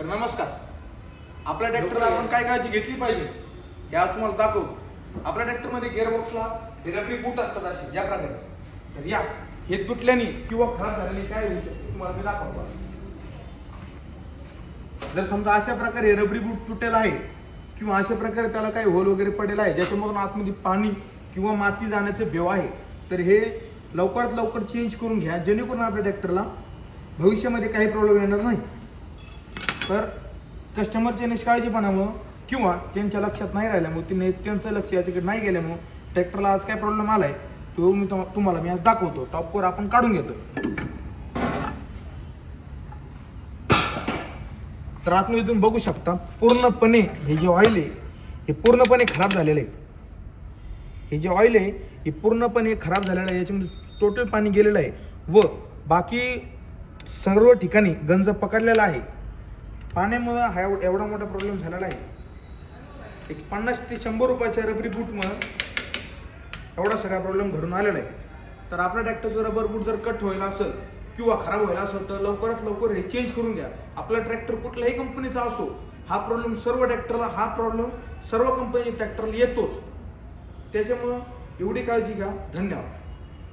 तर नमस्कार. आपल्या ट्रॅक्टरला आपण काय काळजी घेतली पाहिजे हे आज तुम्हाला दाखवू. आपल्या ट्रॅक्टरमध्ये गिअरबॉक्सला रबरी बूट असतात असे या प्रकारे. तर या हे तुटल्याने किंवा खराब झाल्याने काय होऊ शकते तुम्हाला मी दाखवतो. जर समजा अशा प्रकारे रबरी बूट तुटेला आहे किंवा अशा प्रकारे त्याला काही होल वगैरे पडेला आहे ज्याच्यामधून आतमध्ये पाणी किंवा माती जाण्याचे भेव आहे, तर हे लवकरात लवकर चेंज करून घ्या, जेणेकरून आपल्या ट्रॅक्टरला भविष्यामध्ये काही प्रॉब्लेम येणार नाही. तर कस्टमरच्या निष्काळजीपणामुळं किंवा त्यांच्या लक्षात नाही राहिल्यामुळे त्यांचं लक्ष याच्याकडे नाही गेल्यामुळं ट्रॅक्टरला आज काय प्रॉब्लेम आलाय तो मी तुम्हाला आज दाखवतो. टॉपकोर आपण काढून घेतो. तर आतमध्ये तुम्ही बघू शकता पूर्णपणे हे जे ऑइल आहे हे पूर्णपणे खराब झालेलं आहे. हे जे ऑइल आहे हे पूर्णपणे खराब झालेलं आहे. याच्यामध्ये टोटल पाणी गेलेलं आहे व बाकी सर्व ठिकाणी गंज पकडलेला आहे. पाण्यामुळे हा एवढा मोठा प्रॉब्लेम झालेला आहे. एक 50 ते 100 रुपयाच्या रबरी बूटमुळे एवढा सगळा प्रॉब्लेम घडून आलेला आहे. तर आपल्या ट्रॅक्टरचं रबर बूट जर कट व्हायला असेल किंवा खराब व्हायला असेल तर लवकरात लवकर हे चेंज करून घ्या. आपला ट्रॅक्टर कुठल्याही कंपनीचा असो, हा प्रॉब्लेम सर्व कंपनी ट्रॅक्टरला येतोच. त्याच्यामुळं एवढी काळजी घ्या. धन्यवाद.